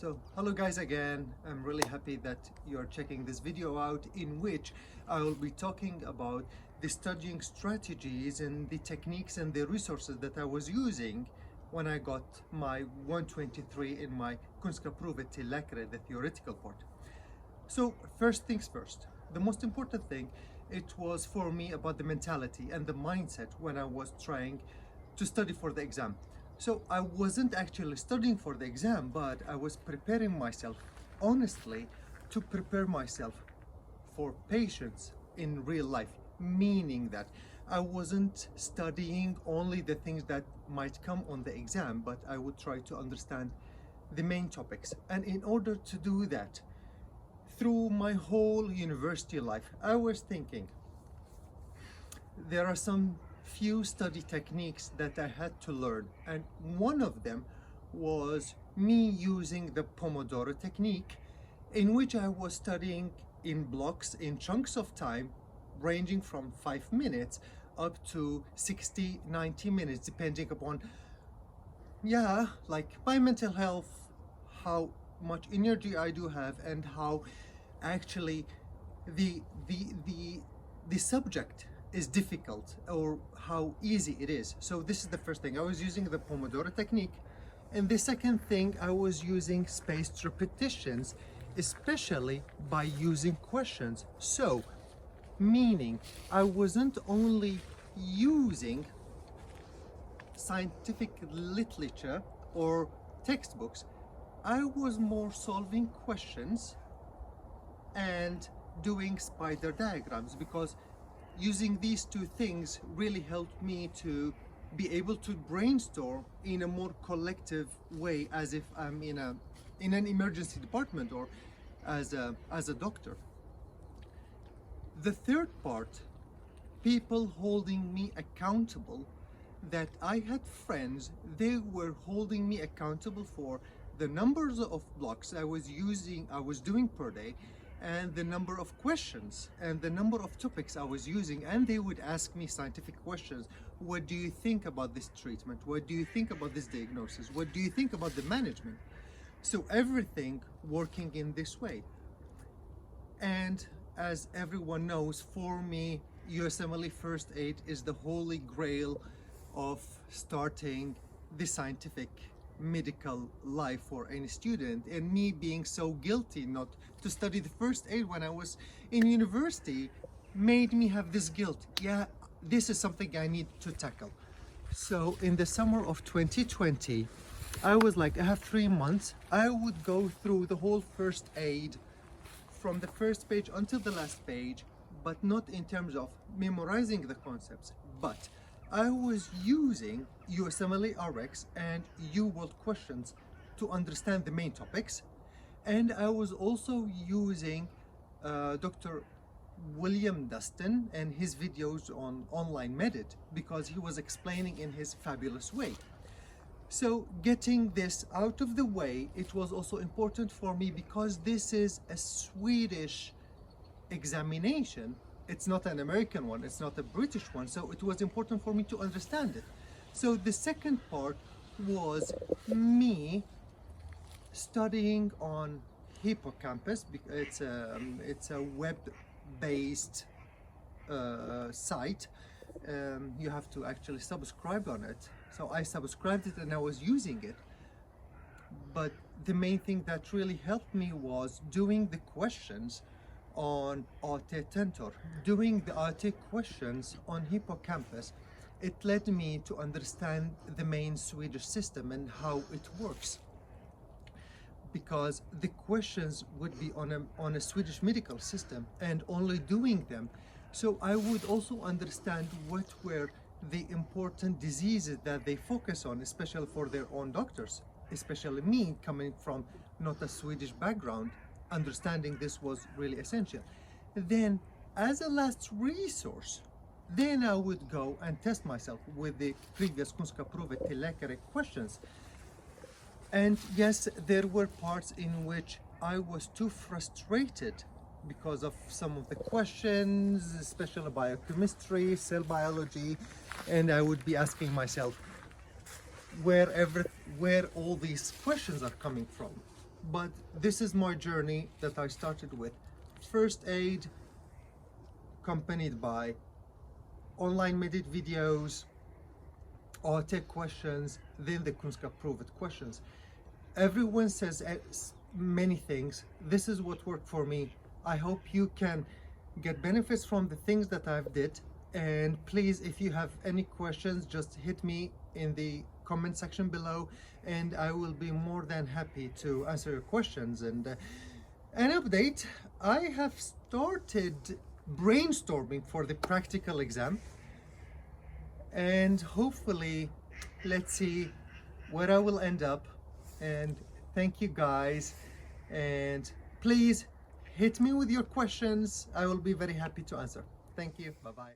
So hello guys again. I'm really happy that you're checking this video out, in which I will be talking about the studying strategies and the techniques and the resources that I was using when I got my 123 in my Kunskapsprovet till Läkare, the theoretical part. So first things first, the most important thing, it was for me about the mentality and the mindset when I was trying to study for the exam. So I wasn't actually studying for the exam, but I was preparing myself honestly to prepare myself for patients in real life, meaning that I wasn't studying only the things that might come on the exam, but I would try to understand the main topics. And in order to do that, through my whole university life, I was thinking there are some few study techniques that I had to learn, and one of them was me using the Pomodoro technique, in which I was studying in blocks, in chunks of time, ranging from 5 minutes up to 60-90 minutes, depending upon like my mental health, how much energy I do have, and how actually the subject is difficult or how easy it is. So this is the first thing. I was using the Pomodoro technique, and the second thing, I was using spaced repetitions, especially by using questions. So meaning I wasn't only using scientific literature or textbooks, I was more solving questions and doing spider diagrams, because using these two things really helped me to be able to brainstorm in a more collective way, as if I'm in an emergency department or as a doctor. The third part, people holding me accountable, that I had friends, they were holding me accountable for the numbers of blocks I was doing per day, and the number of questions and the number of topics I was using. And they would ask me scientific questions. What do you think about this treatment? What do you think about this diagnosis? What do you think about the management? So everything working in this way. And as everyone knows, for me, USMLE First Aid is the holy grail of starting the scientific medical life for any student. And me being so guilty not to study the first aid when I was in university made me have this guilt. Yeah, this is something I need to tackle. So in the summer of 2020, I was like, I have 3 months. I would go through the whole first aid from the first page until the last page, but not in terms of memorizing the concepts, but I was using USMLE RX and UWorld questions to understand the main topics. And I was also using Dr. William Dustin and his videos on online Medit, because he was explaining in his fabulous way. So getting this out of the way, it was also important for me because this is a Swedish examination. It's not an American one, it's not a British one, so it was important for me to understand it. So the second part was me studying on Hippocampus. It's a web-based site. You have to actually subscribe on it. So I subscribed it and I was using it. But the main thing that really helped me was doing the questions on AT Tentor. Doing the AT questions on Hippocampus, it led me to understand the main Swedish system and how it works, because the questions would be on a Swedish medical system and only doing them. So I would also understand what were the important diseases that they focus on, especially for their own doctors, especially me coming from not a Swedish background. Understanding this was really essential. Then as a last resource, then I would go and test myself with the previous Kunskapsprovet till Läkare questions. And yes, there were parts in which I was too frustrated because of some of the questions, especially biochemistry, cell biology, and I would be asking myself where all these questions are coming from. but this is my journey that I started with. First aid, accompanied by online medit videos or tech questions, then the Kunskapsprovet questions. Everyone says many things. This is what worked for me. I hope you can get benefits from the things that I've did. And please, if you have any questions, just hit me in the comment section below, and I will be more than happy to answer your questions. And an update, I have started brainstorming for the practical exam, and hopefully let's see where I will end up. And thank you guys, and please hit me with your questions. I will be very happy to answer. Thank you. Bye bye.